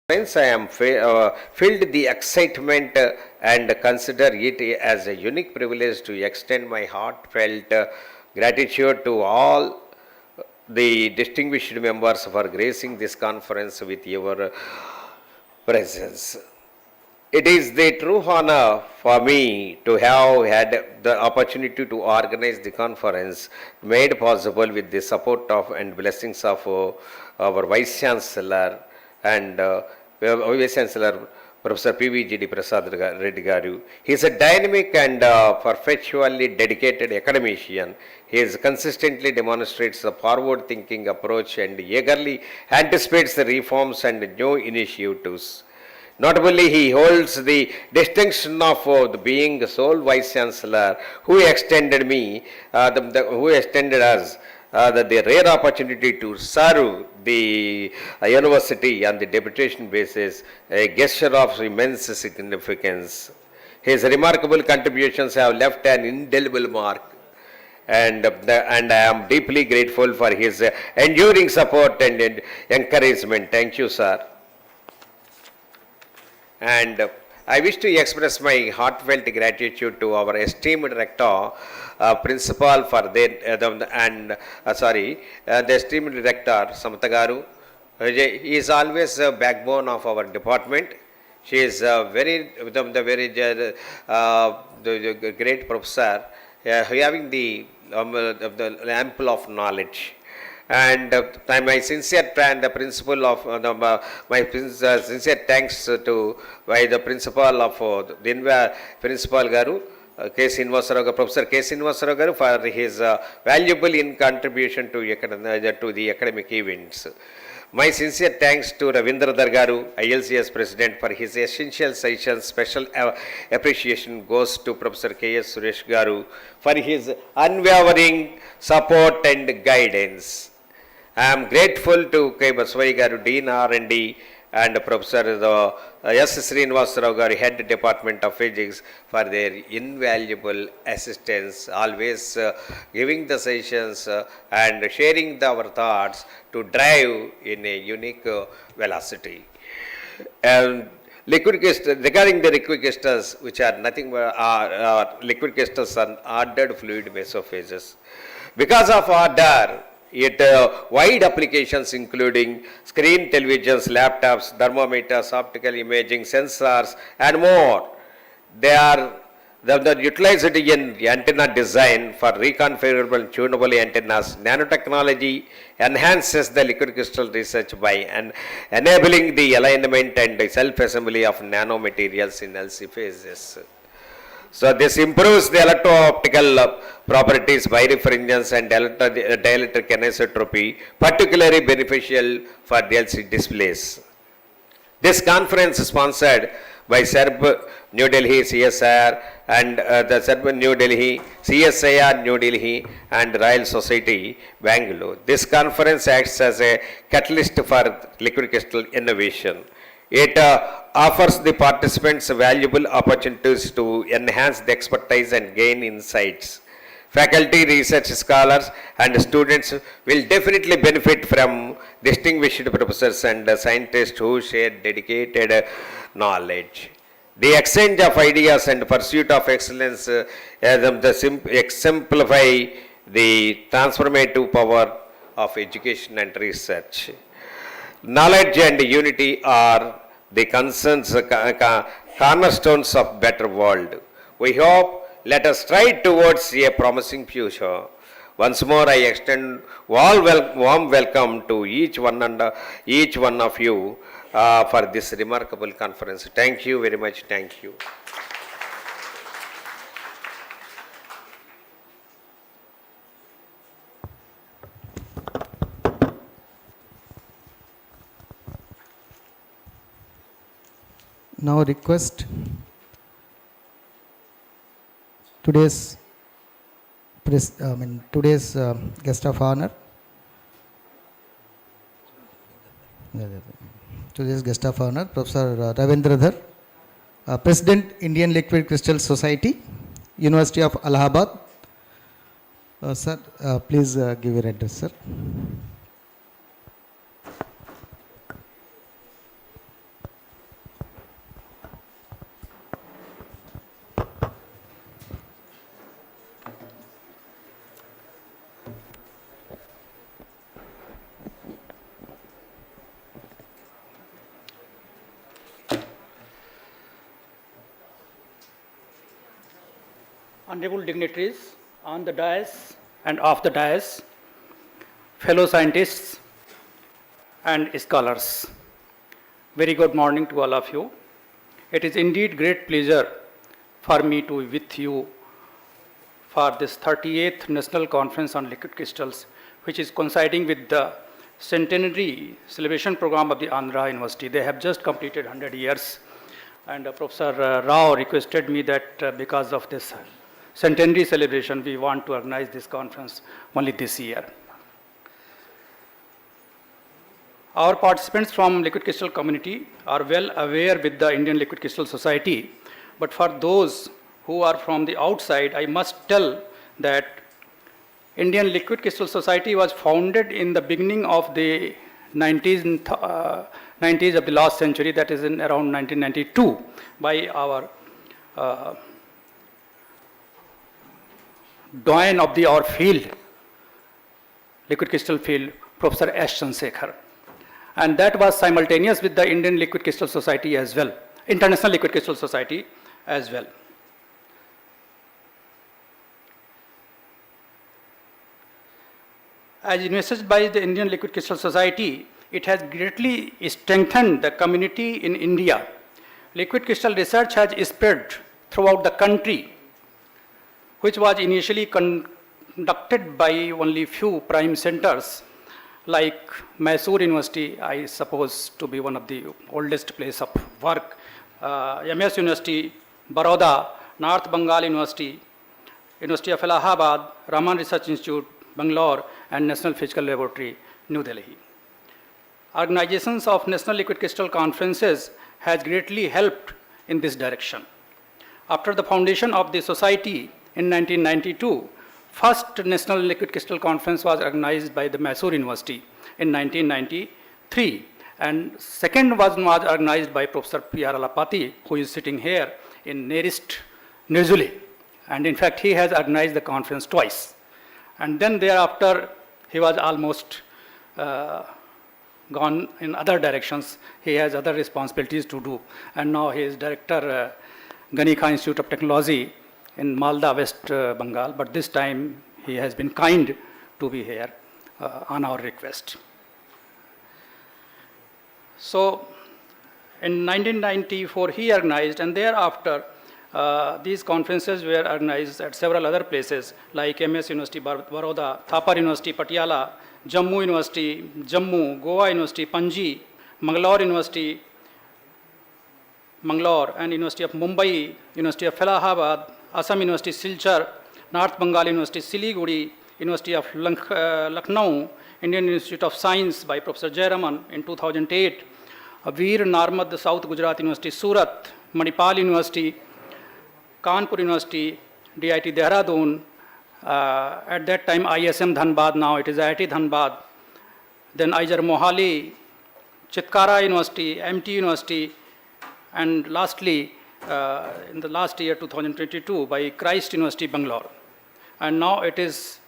Friends, I am filled the excitement and consider it as a unique privilege to extend my heartfelt gratitude to all the distinguished members for gracing this conference with your presence. It is the true honor for me to have had the opportunity to organize the conference made possible with the support of and blessings of our Vice Chancellor and Vice Chancellor Professor P.V.G.D. Prasad Reddy Garu. He is a dynamic and perpetually dedicated academician. He consistently demonstrates a forward-thinking approach and eagerly anticipates the reforms and new initiatives. Notably, he holds the distinction of being the sole Vice Chancellor who extended us the rare opportunity to serve the university on the deputation basis, a gesture of immense significance. His remarkable contributions have left an indelible mark, and I am deeply grateful for his enduring support and encouragement. Thank you, sir. And I wish to express my heartfelt gratitude to our esteemed rector, principal for their the esteemed director Samantha Garu. He is always a backbone of our department. She is very the great professor, having the ample of knowledge. And my sincere and the principal of sincere thanks to by the principal of the principal Garu, K. Srinivasarao, Professor K. Srinivasarao Garu, for his valuable contribution to the academic events. My sincere thanks to Ravindra Garu, ILCS President, for his essential sessions. Special appreciation goes to Professor K.S. Suresh Garu for his unwavering support and guidance. I am grateful to K. Baswai Garu, Dean R&D, and Professor S. Srinivasarao Garu, Head Department of Physics, for their invaluable assistance, always giving the sessions and sharing our thoughts to drive in a unique velocity. And regarding the liquid crystals, which are nothing but liquid crystals are ordered fluid mesophases. Because of order, wide applications including screen televisions, laptops, thermometers, optical imaging, sensors, and more. They are utilized in antenna design for reconfigurable tunable antennas. Nanotechnology enhances the liquid crystal research by enabling the alignment and self-assembly of nanomaterials in LC phases. So this improves the electro-optical properties, birefringence and dielectric anisotropy, particularly beneficial for DLC displays. This conference is sponsored by SERB New Delhi, CSIR, and the SERB New Delhi, CSIR New Delhi, and Royal Society, Bangalore. This conference acts as a catalyst for liquid crystal innovation. It offers the participants valuable opportunities to enhance the expertise and gain insights. Faculty, research scholars, and students will definitely benefit from distinguished professors and scientists who share dedicated knowledge. The exchange of ideas and pursuit of excellence exemplify the transformative power of education and research. Knowledge and unity are the cornerstones of better world. We hope, let us strive towards a promising future. Once more, I extend warm welcome to each one of you for this remarkable conference. Thank you very much. Thank you. Now request today's guest of honor. Today's guest of honor, Professor Ravindra Dhar, President, Indian Liquid Crystal Society, University of Allahabad. Sir, please give your address, sir. honorable dignitaries on the dais and off the dais, fellow scientists and scholars. Very good morning to all of you. It is indeed great pleasure for me to be with you for this 38th National Conference on Liquid Crystals, which is coinciding with the centenary celebration program of the Andhra University. They have just completed 100 years. And Professor Rao requested me that because of this centenary celebration, we want to organize this conference only this year. Our participants from Liquid Crystal community are well aware with the Indian Liquid Crystal Society, but for those who are from the outside, I must tell that Indian Liquid Crystal Society was founded in the beginning of the 90s of the last century, that is in around 1992, by our doyen of our field, liquid crystal field, Professor S. Chandrasekhar. And that was simultaneous with the Indian Liquid Crystal Society as well, International Liquid Crystal Society as well. As envisaged by the Indian Liquid Crystal Society, it has greatly strengthened the community in India. Liquid crystal research has spread throughout the country, which was initially conducted by only few prime centers like Mysore University, I suppose to be one of the oldest place of work, MS University, Baroda, North Bengal University, University of Allahabad, Raman Research Institute, Bangalore, and National Physical Laboratory, New Delhi. Organizations of National Liquid Crystal Conferences has greatly helped in this direction. After the foundation of the society in 1992, first National Liquid Crystal Conference was organized by the Mysore University in 1993, and second was organized by Professor P.R. Alapati, who is sitting here in nearest New Zealand, and in fact he has organized the conference twice. And then thereafter he was almost gone in other directions. He has other responsibilities to do, and now he is director Ganika Institute of Technology in Malda, West Bengal, but this time he has been kind to be here on our request. So in 1994 he organized, and thereafter these conferences were organized at several other places like MS University, Baroda, Thapar University, Patiala, Jammu University, Jammu, Goa University, Panji, Mangalore University, Mangalore, and University of Mumbai, University of Allahabad, Assam University, Silchar, North Bengal University, Siliguri, University of Lucknow, Indian Institute of Science by Professor Jayaraman in 2008, Veer Narmad, South Gujarat University, Surat, Manipal University, Kanpur University, DIT Dehradun, at that time ISM Dhanbad, now it is IIT Dhanbad, then IJR Mohali, Chitkara University, MT University, and lastly, in the last year 2022 by Christ University, Bangalore. And now it is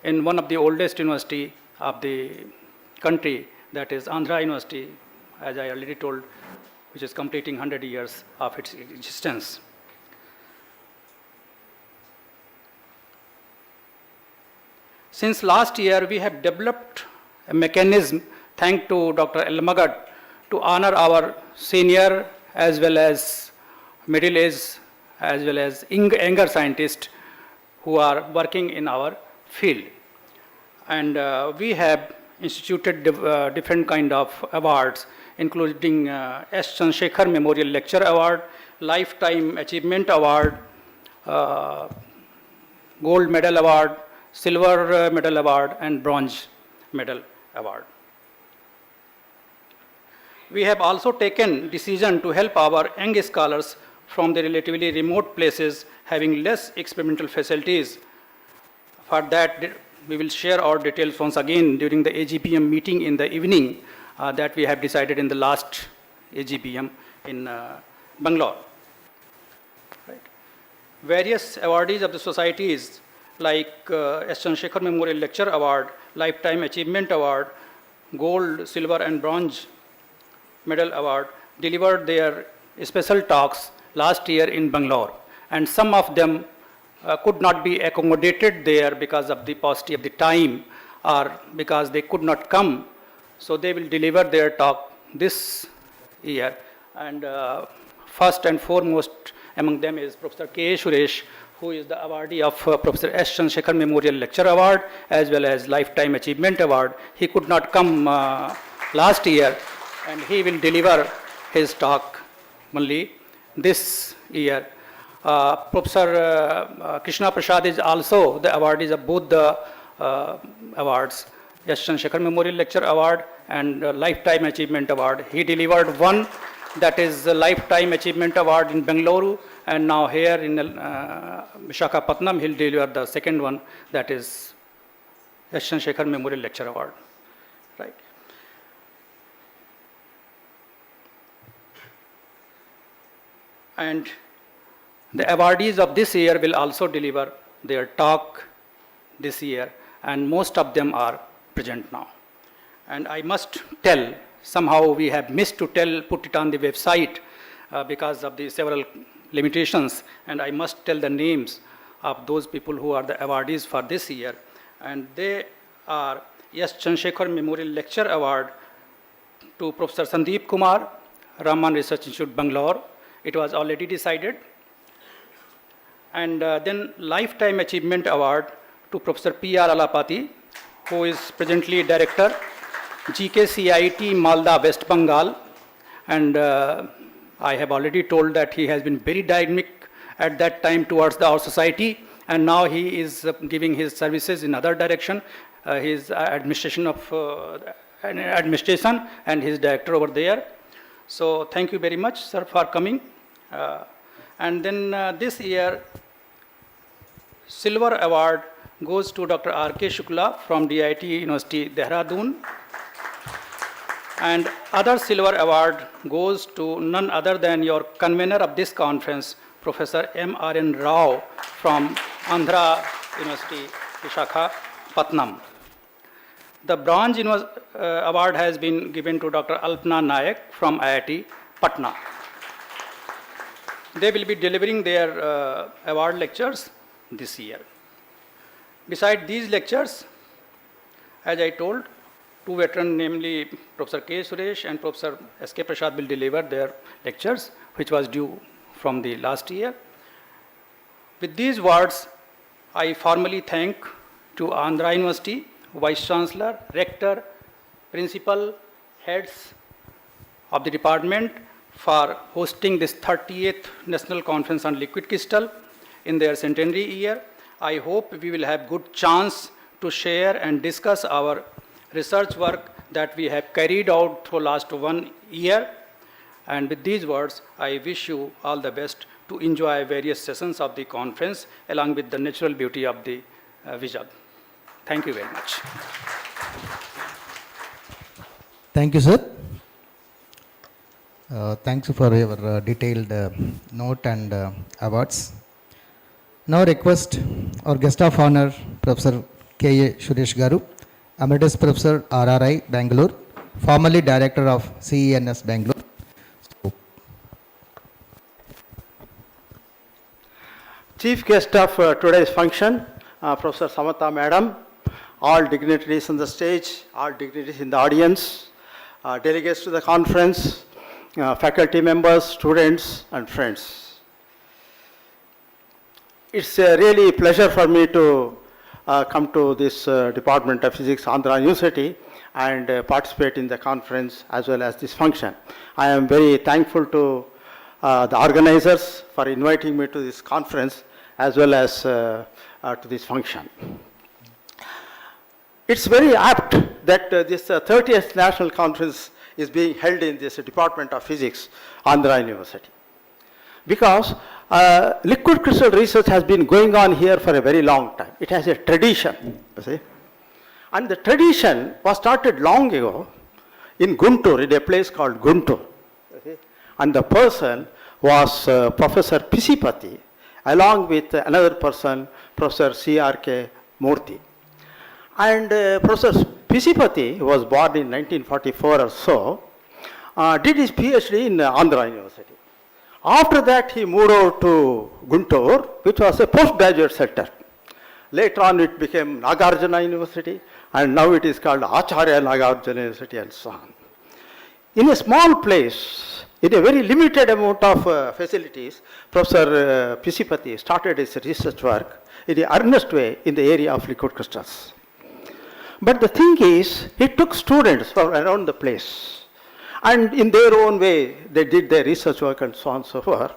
in one of the oldest university of the country, that is Andhra University, as I already told, which is completing 100 years of its existence. Since last year, we have developed a mechanism, thanks to Dr. Elmagad, to honor our senior as well as middle age as well as younger scientists who are working in our field. And we have instituted different kind of awards, including S. Chandrasekhar Memorial Lecture Award, Lifetime Achievement Award, Gold Medal Award, Silver Medal Award, and Bronze Medal Award. We have also taken decision to help our young scholars from the relatively remote places having less experimental facilities. For that, we will share our details once again during the AGPM meeting in the evening that we have decided in the last AGPM in Bangalore. Right. Various awardees of the societies like S. Chandrasekhar Memorial Lecture Award, Lifetime Achievement Award, Gold, Silver, and Bronze Medal Award delivered their special talks last year in Bangalore, and some of them could not be accommodated there because of the paucity of the time or because they could not come. So they will deliver their talk this year. And first and foremost among them is Professor K. Suresh, who is the awardee of Professor S. Chandrasekhar Memorial Lecture Award as well as Lifetime Achievement Award. He could not come last year, and he will deliver his talk only this year. Professor Krishna Prasad is also the awardee of both the awards, S. Chandrasekhar Memorial Lecture Award and Lifetime Achievement Award. He delivered one, that is the Lifetime Achievement Award in Bengaluru, and now here in Visakhapatnam he'll deliver the second one, that is S. Chandrasekhar Memorial Lecture Award. Right. And the awardees of this year will also deliver their talk this year, and most of them are present now. And I must tell, somehow we have missed to tell, put it on the website because of the several limitations, and I must tell the names of those people who are the awardees for this year. And they are S. Chandrasekhar Memorial Lecture Award to Professor Sandeep Kumar, Raman Research Institute, Bangalore. It was already decided. And then Lifetime Achievement Award to Professor P.R. Alapati, who is presently Director, GKCIT Malda, West Bengal. And I have already told that he has been very dynamic at that time towards our society, and now he is giving his services in other direction. His administration and his director over there. So thank you very much, sir, for coming. And then this year, Silver Award goes to Dr. R.K. Shukla from DIT University, Dehradun. And other Silver Award goes to none other than your convener of this conference, Professor M.R.N. Rao from Andhra University, Visakhapatnam. The Bronze Award has been given to Dr. Alpana Nayak from IIT Patna. They will be delivering their award lectures this year. Besides these lectures, as I told, two veterans, namely Professor K. Suresh and Professor S.K. Prasad, will deliver their lectures, which was due from the last year. With these words, I formally thank to Andhra University, Vice Chancellor, Rector, Principal, Heads of the department for hosting this 38th National Conference on Liquid Crystal in their centenary year. I hope we will have good chance to share and discuss our research work that we have carried out through last 1 year. And with these words, I wish you all the best to enjoy various sessions of the conference along with the natural beauty of the Vizag. Thank you very much. Thank you, sir. Thanks for your detailed note and awards. Now request our guest of honor, Professor K. Suresh Garu, Emeritus Professor RRI, Bangalore, formerly Director of CENS, Bangalore. Chief guest of today's function, Professor Samatha Madam, all dignitaries on the stage, all dignitaries in the audience, delegates to the conference, faculty members, students, and friends. It's really a pleasure for me to come to this Department of Physics, Andhra University, and participate in the conference as well as this function. I am very thankful to the organizers for inviting me to this conference as well as to this function. It's very apt that this 30th National Conference is being held in this Department of Physics, Andhra University. Because liquid crystal research has been going on here for a very long time. It has a tradition, you see. And the tradition was started long ago in Guntur, in a place called Guntur. Okay? And the person was Professor Pisipati, along with another person, Professor C.R.K. Murthy. And Professor Pisipati, who was born in 1944 or so, did his PhD in Andhra University. After that, he moved over to Guntur, which was a postgraduate center. Later on, it became Nagarjuna University, and now it is called Acharya Nagarjuna University, and so on. In a small place, in a very limited amount of facilities, Professor Pisipati started his research work in an earnest way in the area of liquid crystals. But the thing is, he took students from around the place, and in their own way, they did their research work and so on and so forth.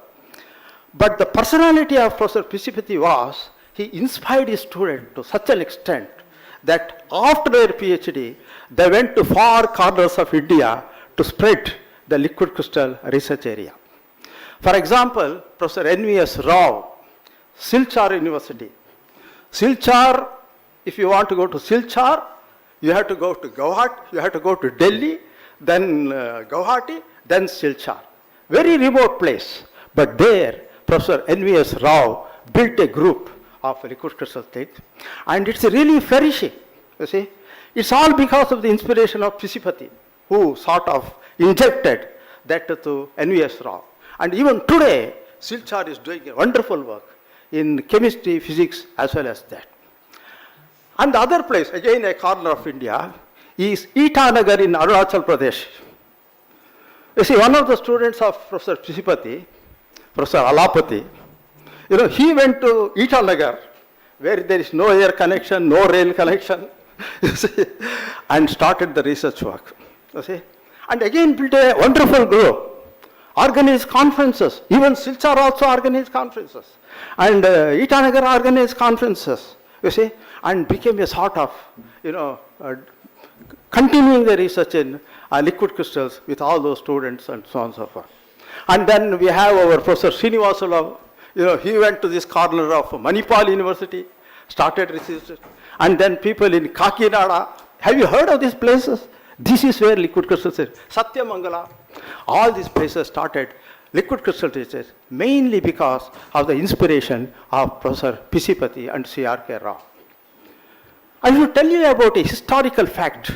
But the personality of Professor Pisipati was, he inspired his students to such an extent that after their PhD, they went to far corners of India to spread the liquid crystal research area. For example, Professor N.V.S. Rao, Silchar University. Silchar, if you want to go to Silchar, you have to go to Guwahati, you have to go to Delhi, then Guwahati, then Silchar. Very remote place. But there, Professor N.V.S. Rao built a group of liquid crystal things, and it's really flourishing, you see. It's all because of the inspiration of Pisipati, who sort of injected that to N.V.S. Rao. And even today, Silchar is doing a wonderful work in chemistry, physics, as well as that. And the other place, again a corner of India, is Itanagar in Arunachal Pradesh. You see, one of the students of Professor Pisipati, Professor Alapati, he went to Itanagar, where there is no air connection, no rail connection, you see, and started the research work. You see, and again built a wonderful group, organized conferences, even Silchar also organized conferences, and Itanagar organized conferences, you see, and became a sort of, continuing the research in liquid crystals with all those students and so on and so forth. And then we have our Professor Srinivasula, he went to this corner of Manipal University, started research, and then people in Kakinada. Have you heard of these places? This is where liquid crystals is. Satyamangala, all these places started liquid crystal research mainly because of the inspiration of Professor Pisipati and C.R.K. Rao. I will tell you about a historical fact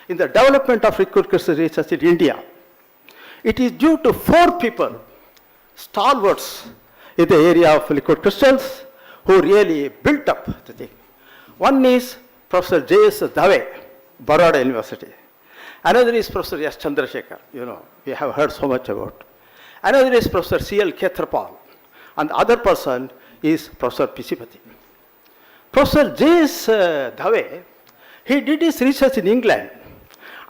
in the development of liquid crystal research in India. It is due to 4 people, stalwarts in the area of liquid crystals, who really built up the thing. One is Professor J.S. Dave, Baroda University. Another is Professor S. Chandrasekhar, we have heard so much about. Another is Professor C.L. Khetrapal. And the other person is Professor Pisipati. Professor J.S. Dave, he did his research in England,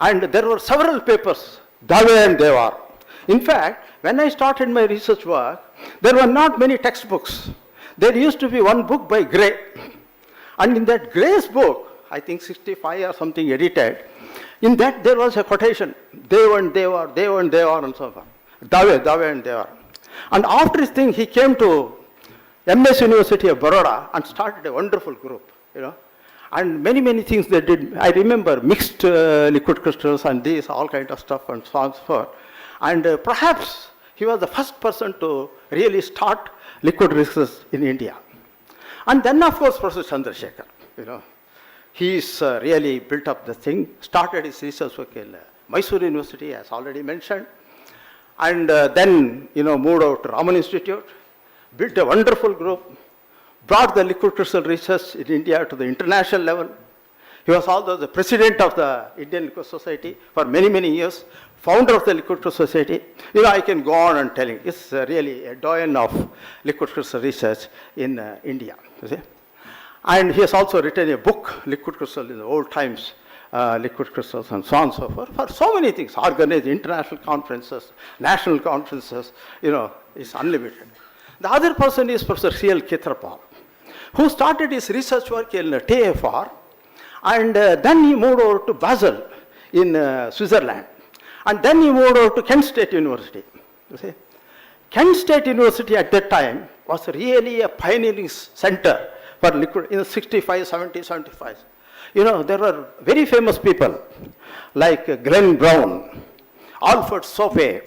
and there were several papers, Dave and Devar. In fact, when I started my research work, there were not many textbooks. There used to be one book by Gray. And in that Gray's book, I think 65 or something edited, in that there was a quotation, Dev and Devar, Dev and Devar, and so on. Dave and Devar. And after this thing, he came to MS University of Baroda and started a wonderful group, And many things they did. I remember mixed liquid crystals and this, all kind of stuff and so on and so forth. And perhaps he was the first person to really start liquid research in India. And then, of course, Professor Chandrasekhar, he's really built up the thing, started his research work in Mysore University, as already mentioned, and then, moved out to Raman Institute, built a wonderful group, brought the liquid crystal research in India to the international level. He was also the president of the Indian Liquid Society for many years, founder of the Liquid Crystal Society. I can go on and telling. It's really a doyen of liquid crystal research in India. You see? And he has also written a book, Liquid Crystal in the Old Times, liquid crystals and so on and so forth, for so many things, organized international conferences, national conferences, it's unlimited. The other person is Professor C.L. Khetrapal, who started his research work in TFR, and then he moved over to Basel in Switzerland, and then he moved over to Kent State University. You see, Kent State University at that time was really a pioneering center for liquid in the 65, 70, 75. There were very famous people like Glenn Brown, Alfred Sope,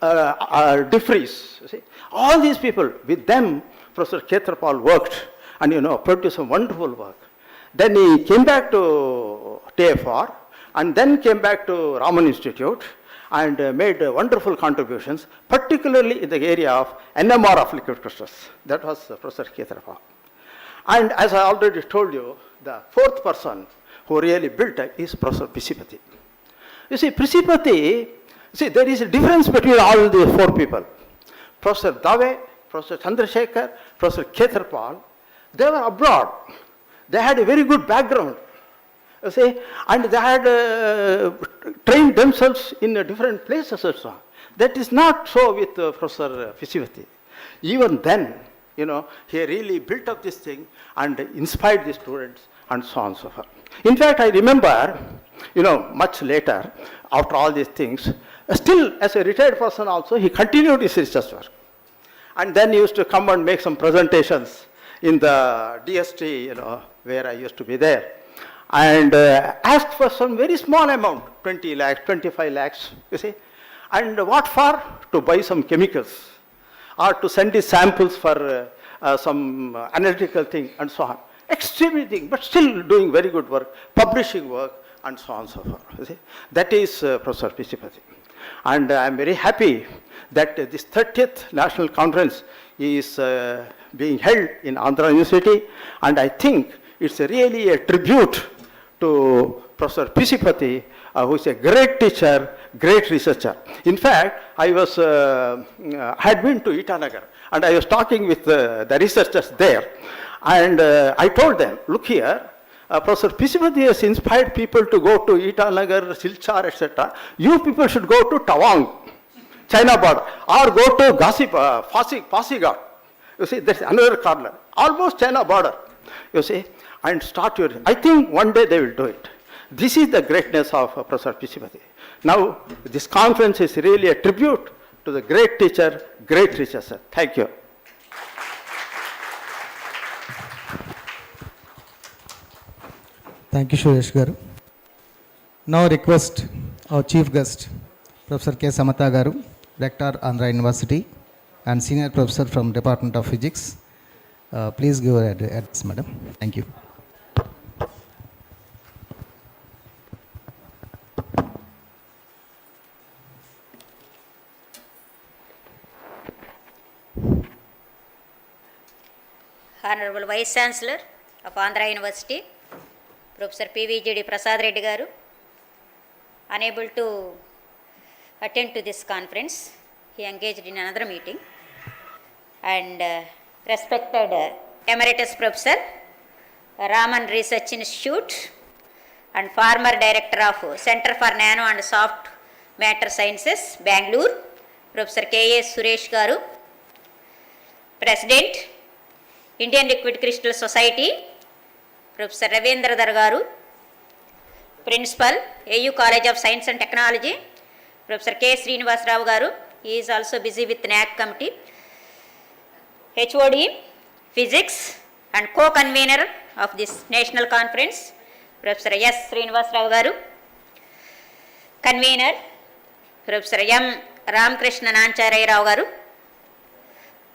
DeFries. You see, all these people, with them, Professor Khetrapal worked and produced some wonderful work. Then he came back to TFR and then came back to Raman Institute, and made wonderful contributions, particularly in the area of NMR of liquid crystals. That was Professor Khetarpal. And as I already told you, the fourth person who really built it is Professor Pisipati. You see, Pisipati, there is a difference between all the four people. Professor Dave, Professor Chandrasekhar, Professor Khetarpal, they were abroad. They had a very good background, you see, and they had trained themselves in different places and so on. That is not so with Professor Pisipati. Even then, he really built up this thing and inspired the students and so on and so forth. In fact, I remember, much later, after all these things, still as a retired person also, he continued his research work. And then he used to come and make some presentations in the DST, where I used to be there. And asked for some very small amount, 20 lakhs, 25 lakhs, you see. And what for? To buy some chemicals or to send his samples for some analytical thing and so on. Extremely thing, but still doing very good work, publishing work and so on and so forth. You see. That is Professor Pisipati. And I am very happy that this 30th National Conference is being held in Andhra University, and I think it's really a tribute to Professor Pisipati, who is a great teacher, great researcher. In fact, I had been to Itanagar, and I was talking with the researchers there, and I told them, look here, Professor Pisipati has inspired people to go to Itanagar, Silchar, etc. You people should go to Tawang, China border, or go to Pasighat. You see, there's another corner, almost China border, you see, and start your, I think one day they will do it. This is the greatness of Professor Pisipati. Now, this conference is really a tribute to the great teacher, great researcher. Thank you. Thank you, Suresh Garu. Now request our chief guest, Professor K. Samatha Garu, Rector, Andhra University, and Senior Professor from Department of Physics. Please give her address, madam. Thank you. Honorable Vice Chancellor of Andhra University, Professor P.V.G.D. Prasad Reddy Garu, unable to attend to this conference. He engaged in another meeting. And respected Emeritus Professor, Raman Research Institute, and former Director of Center for Nano and Soft Matter Sciences, Bangalore, Professor K.S. Suresh Garu, President, Indian Liquid Crystal Society, Professor Ravindra Garu, Principal, AU College of Science and Technology, Professor K. Srinivas Rao Garu, he is also busy with NAC committee, HOD, Physics, and co-convener of this national conference, Professor S. Srinivas Rao Garu, convener, Professor M. Ramakrishna Nancharai Rao Garu,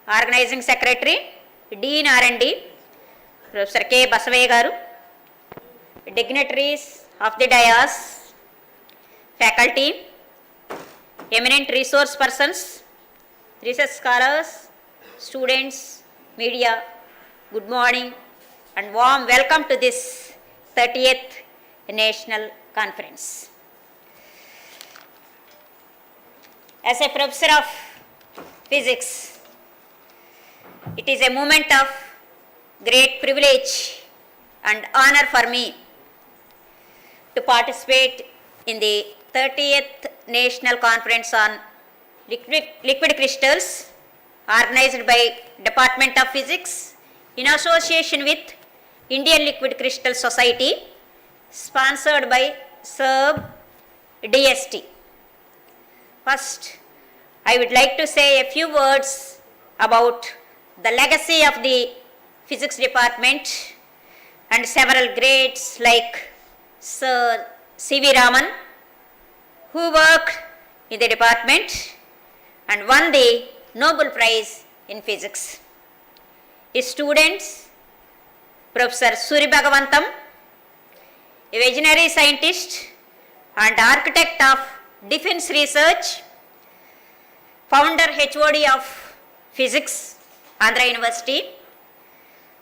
organizing secretary, Dean R&D, Professor K. Basavaya Garu, dignitaries of the dais, faculty, eminent resource persons, research scholars, students, media, good morning and warm welcome to this 30th National Conference. As a professor of physics, it is a moment of great privilege and honor for me to participate in the 30th National Conference on Liquid Crystals, organized by Department of Physics in association with Indian Liquid Crystal Society, sponsored by SERB DST. First, I would like to say a few words about the legacy of the physics department and several greats like Sir C.V. Raman, who worked in the department and won the Nobel Prize in Physics. His students, Professor Suri Bhagavantam, a visionary scientist and architect of Defense Research, founder HOD of Physics, Andhra University,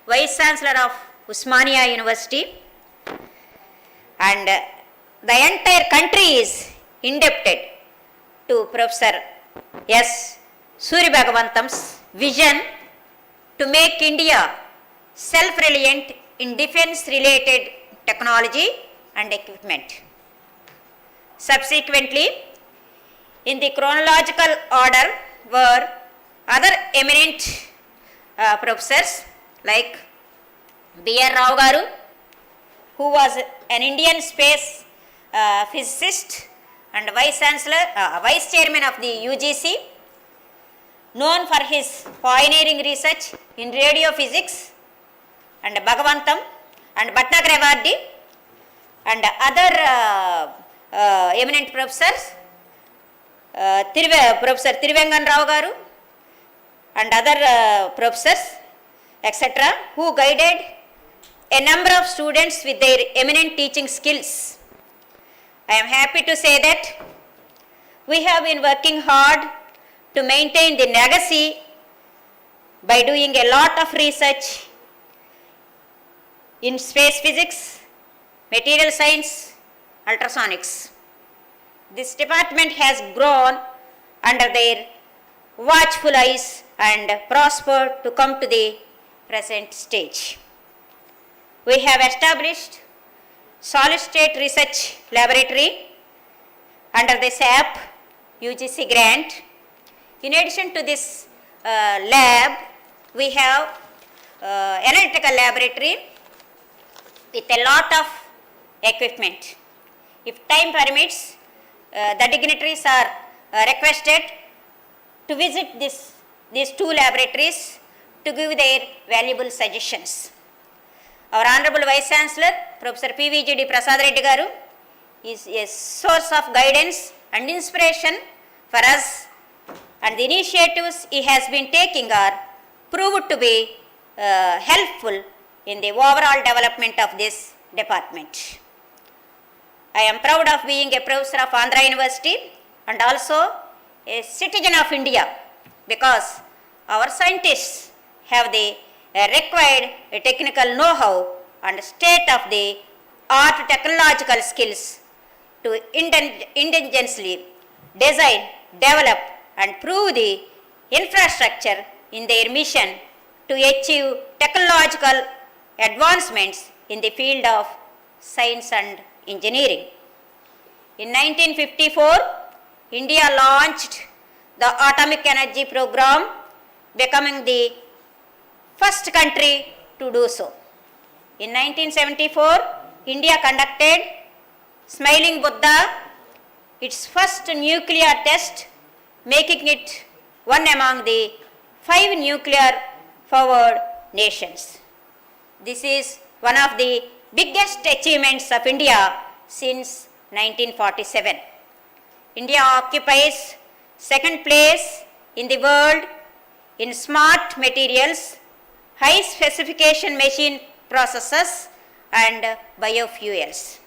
Vice Chancellor of Usmania University, and the entire country is indebted to Professor S. Suribhagavantam's vision to make India self-reliant in defense-related technology and equipment. Subsequently, in the chronological order were other eminent professors like B.R. Rao garu, who was an Indian space physicist and vice chairman of the UGC, known for his pioneering research in radio physics, and Bhagavantam and Bhatnagar and other eminent professors, Professor Thiruvengan Rao garu and other professors, etc., who guided a number of students with their eminent teaching skills. I am happy to say that we have been working hard to maintain the legacy by doing a lot of research in space physics, material science, ultrasonics. This department has grown under their watchful eyes and prospered to come to the present stage. We have established solid state research laboratory under the SAP UGC grant. In addition to this lab, we have analytical laboratory with a lot of equipment. If time permits, the dignitaries are requested to visit these two laboratories to give their valuable suggestions. Our Honorable Vice Chancellor, Professor PVGD Prasad Reddy garu, is a source of guidance and inspiration for us, and the initiatives he has been taking are proved to be helpful in the overall development of this department. I am proud of being a professor of Andhra University and also a citizen of India, because our scientists have the required technical know-how and state-of-the-art technological skills to indigenously design, develop and prove the infrastructure in their mission to achieve technological advancements in the field of science and engineering. In 1954, India launched the atomic energy program, becoming the first country to do so. In 1974, India conducted Smiling Buddha, its first nuclear test, making it one among the 5 nuclear powered nations. This is one of the biggest achievements of India since 1947. India occupies second place in the world in smart materials, high specification machine processes and biofuels.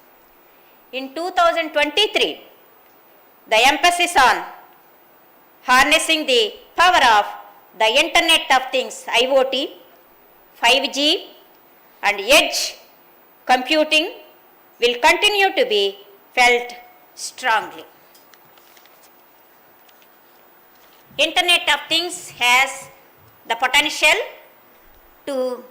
In 2023, the emphasis on harnessing the power of the Internet of Things, IoT, 5G and edge computing will continue to be felt strongly. Internet of Things has the potential to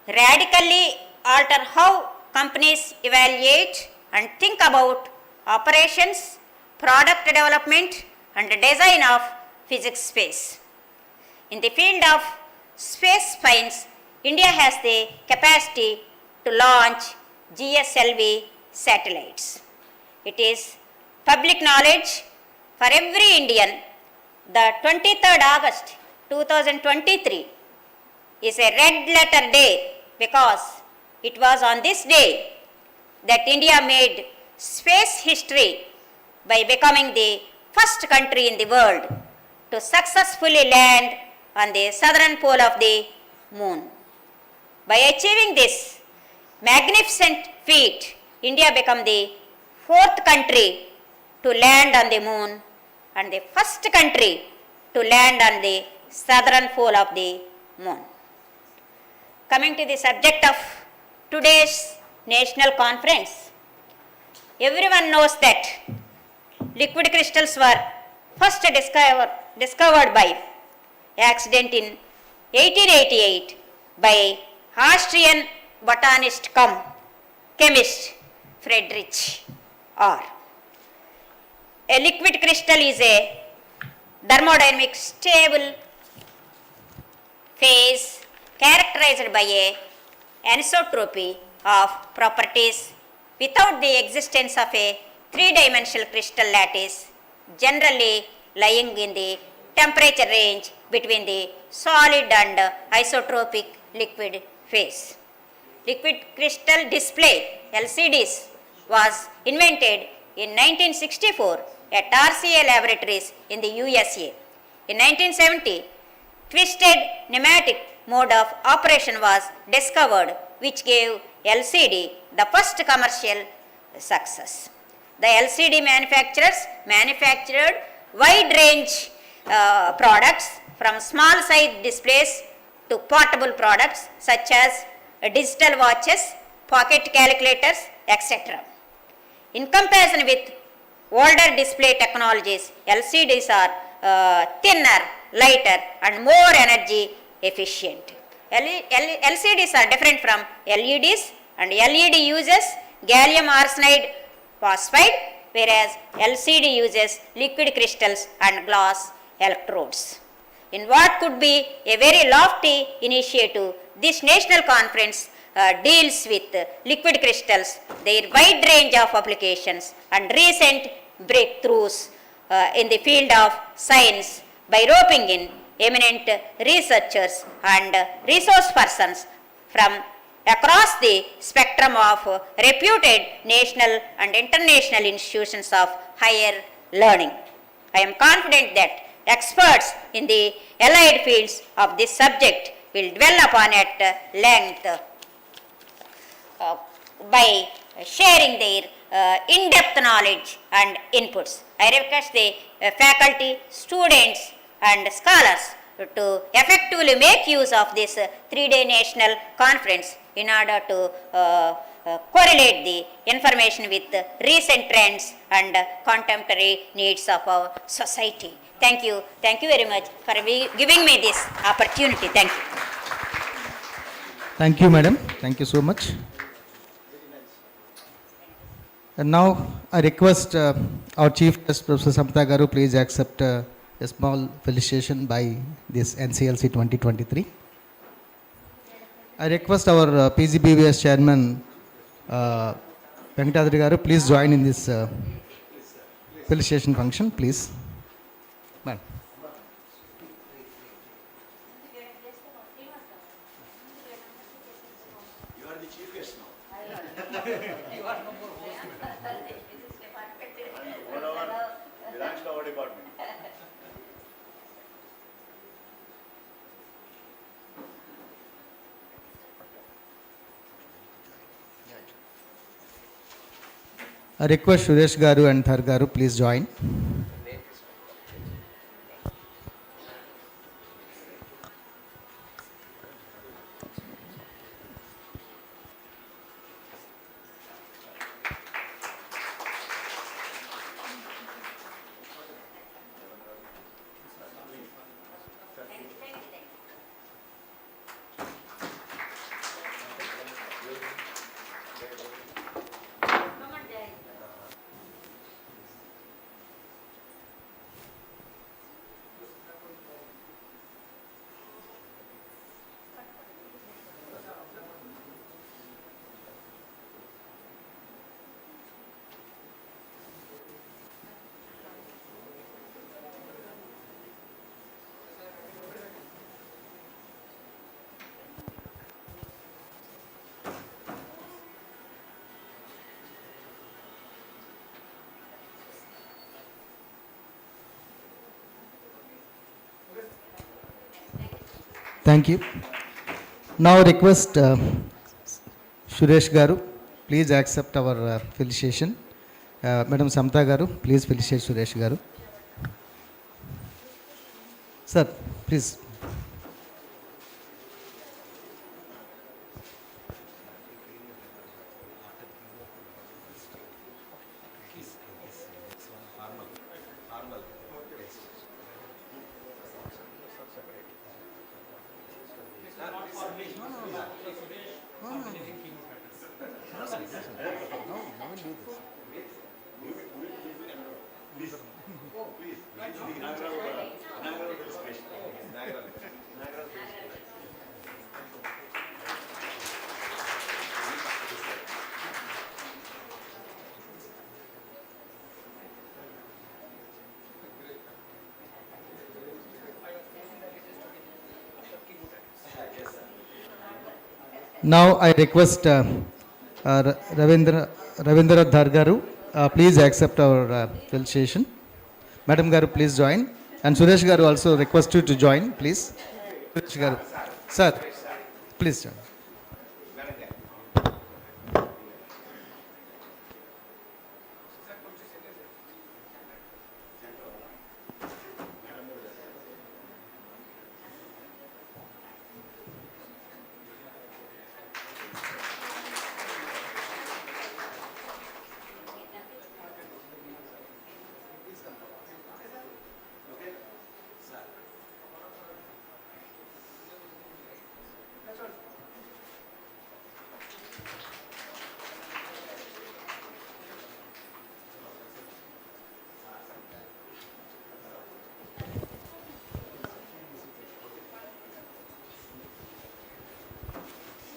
radically alter how companies evaluate and think about operations, product development and design of physics space. In the field of space science, India has the capacity to launch GSLV satellites. It is public knowledge for every Indian that 23rd August 2023 is a red letter day, because it was on this day that India made space history by becoming the first country in the world to successfully land on the southern pole of the moon. By achieving this magnificent feat, India became the 4th country to land on the moon and the first country to land on the southern pole of the moon. Coming to the subject of today's national conference, everyone knows that liquid crystals were first discovered by accident in 1888 by Austrian botanist cum chemist Friedrich R. A liquid crystal is a thermodynamic stable phase characterized by a anisotropy of properties without the existence of a three-dimensional crystal lattice, generally lying in the temperature range between the solid and isotropic liquid phase. Liquid crystal display LCDs was invented in 1964 at RCA laboratories in the USA. In 1970, twisted pneumatic mode of operation was discovered, which gave LCD the first commercial success. The LCD manufacturers manufactured wide range products from small size displays to portable products such as digital watches, pocket calculators, etc. In comparison with older display technologies, LCDs are thinner, lighter and more energy efficient. LCDs are different from LEDs, and LED uses gallium arsenide phosphide, whereas LCD uses liquid crystals and glass electrodes. In what could be a very lofty initiative, this national conference deals with liquid crystals, their wide range of applications and recent breakthroughs in the field of science by roping in eminent researchers and resource persons from across the spectrum of reputed national and international institutions of higher learning. I am confident that experts in the allied fields of this subject will dwell upon at length by sharing their in-depth knowledge and inputs. I request the faculty, students and scholars to effectively make use of this three-day national conference in order to correlate the information with recent trends and contemporary needs of our society. Thank you very much for giving me this opportunity. Thank you. Thank you, madam. Thank you so much. And now I request our Chief Guest, Professor Samta Garu, please accept a small felicitation by this NCLC 2023. I request our PGBVS Chairman, Venkatadri Garu, please join in this felicitation function, please. Madam. I request Suresh Garu and Thar Garu, please join. Thank you. Now request Suresh Garu, please accept our felicitation Madam Samta Garu, please felicitate Suresh Garu. Sir, please. Now I request Ravindra Dhar Garu, please accept our felicitation. Madam Garu, please join. And Suresh Garu also request you to join, please. Suresh Garu. Sir, please join.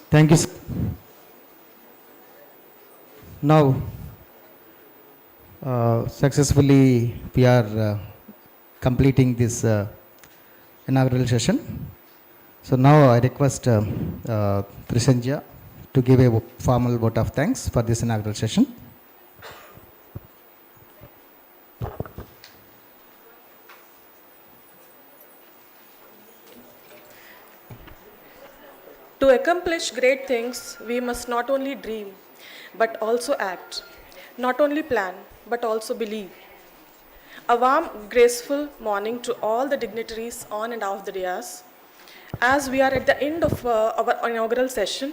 Thank you, sir. Now, successfully we are completing this inaugural session. So now I request Trisanjya to give a formal vote of thanks for this inaugural session. To accomplish great things, we must not only dream, but also act. Not only plan, but also believe. A warm, graceful morning to all the dignitaries on and off the dais. As we are at the end of our inaugural session,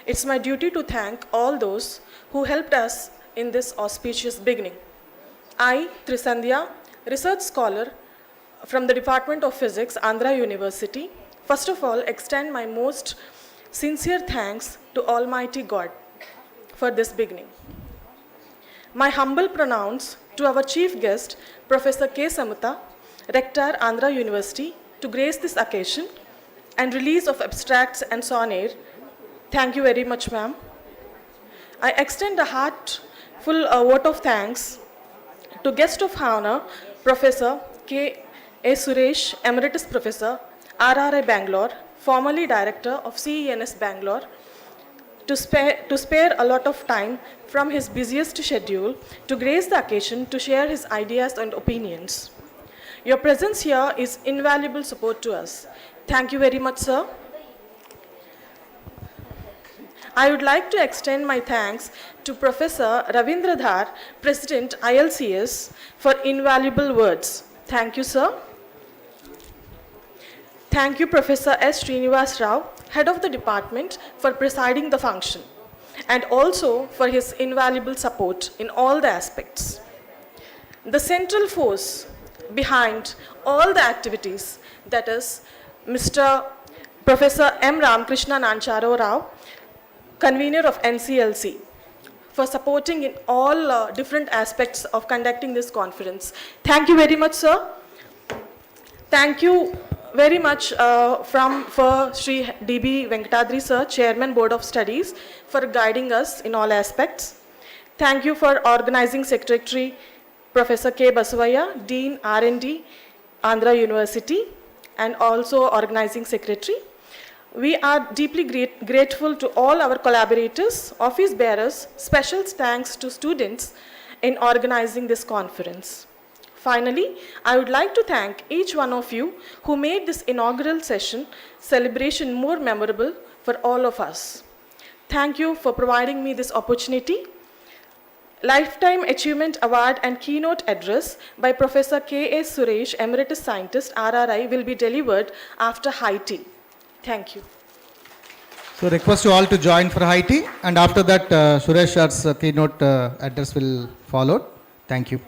it's my duty to thank all those who helped us in this auspicious beginning. I, Trisandhya, research scholar from the Department of Physics, Andhra University, first of all extend my most sincere thanks to Almighty God for this beginning. My humble pronouns to our chief guest, Professor K. Samutha, Rector, Andhra University, to grace this occasion and release of abstracts and so on air. Thank you very much, ma'am. I extend a heartful vote of thanks to guest of honor, Professor K. A. Suresh, Emeritus Professor, RRI Bangalore, formerly Director of CENS Bangalore, to spare a lot of time from his busiest schedule to grace the occasion to share his ideas and opinions. Your presence here is invaluable support to us. Thank you very much, sir. I would like to extend my thanks to Professor Ravindra Dhar, President ILCS, for invaluable words. Thank you, sir. Thank you, Professor S. Srinivas Rao, Head of the Department, for presiding the function, and also for his invaluable support in all the aspects. The central force behind all the activities, that is Mr. Professor M. Ramakrishna Nancharo Rao, convener of NCLC, for supporting in all different aspects of conducting this conference. Thank you very much, sir. Thank you very much for Sri D.B. Venkatadri sir, Chairman Board of Studies, for guiding us in all aspects. Thank you for Organizing Secretary Professor K. Basavaya, Dean R&D, Andhra University, and also Organizing Secretary. We are deeply grateful to all our collaborators, office bearers. Special thanks to students in organizing this conference. Finally, I would like to thank each one of you who made this inaugural session celebration more memorable for all of us. Thank you for providing me this opportunity. Lifetime Achievement Award and keynote address by Professor K. A. Suresh, Emeritus Scientist, RRI, will be delivered after high tea. Thank you. So request you all to join for high tea, and after that Suresh Shar's keynote address will follow. Thank you.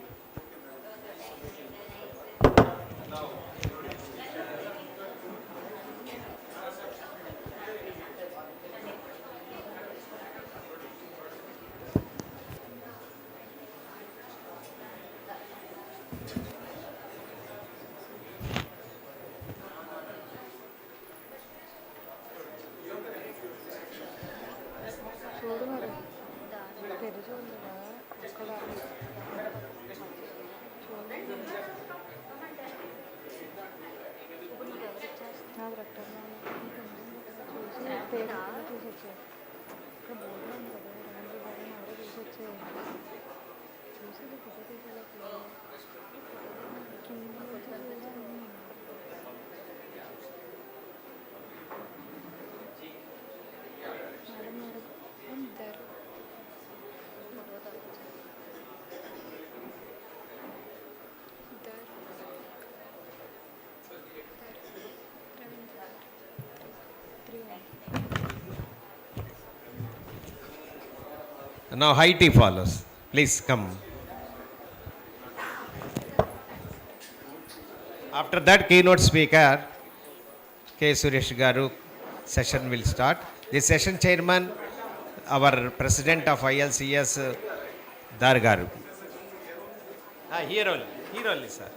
Now high tea follows. Please come. After that keynote speaker, K. Suresh Garu session will start. The session chairman, our president of ILCS, Dar Garu. Here only, sir.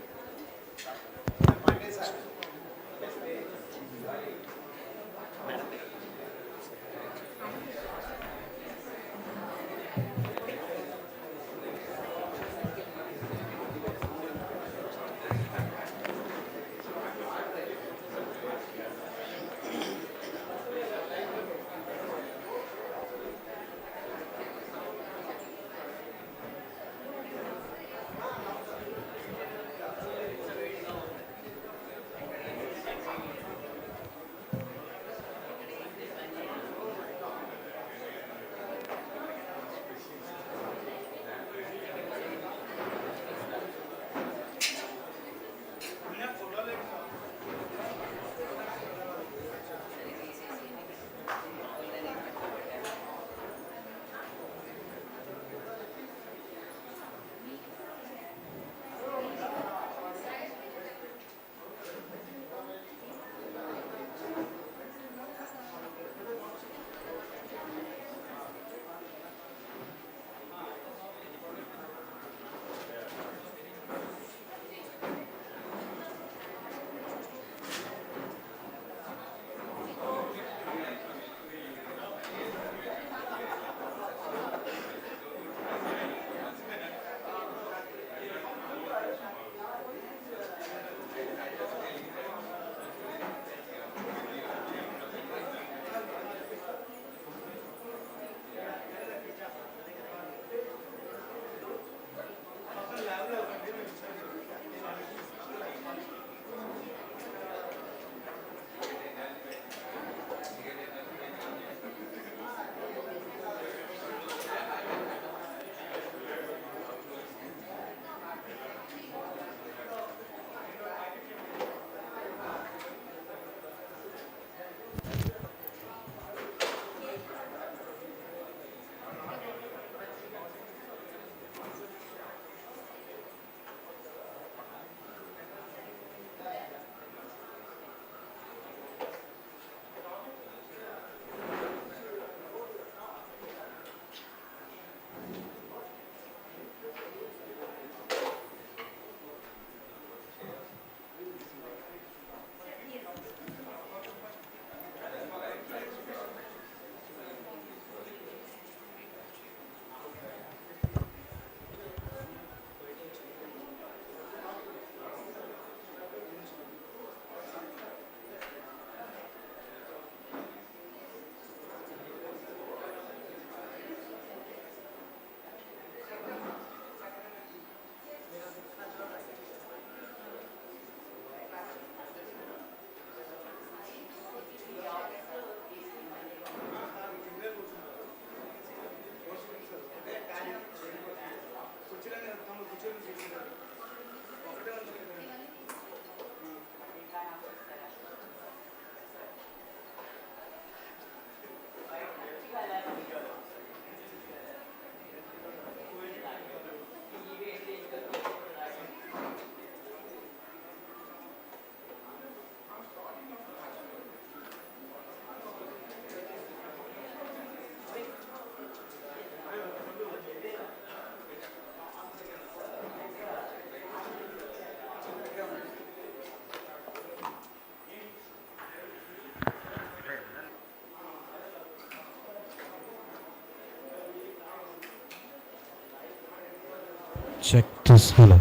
Check this. Hello.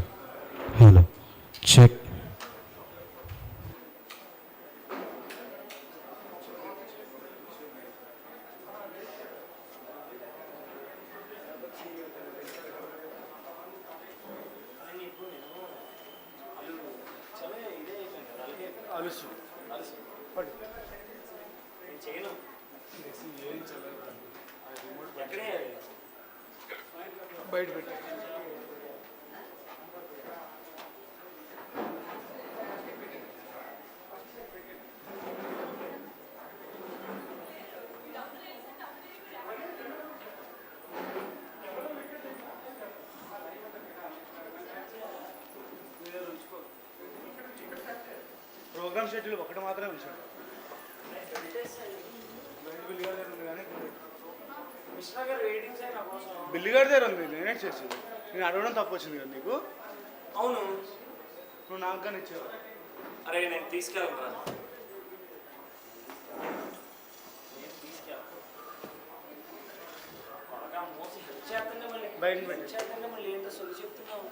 Hello. Check. Programme schedule ఒకటి మాత్రమే ఉంచాడు. Bill గారి దగ్గర ఉంది, నేనే చేసేది. నేను అడగడం తప్పు వచ్చింది కదా నీకు. అవును. నువ్వు నాకు కానీ ఇచ్చావు. అరే నేను తీసుకెళ్తా. బయట పెట్టి మళ్ళీ ఏంటో సొలి చెప్తున్నావు.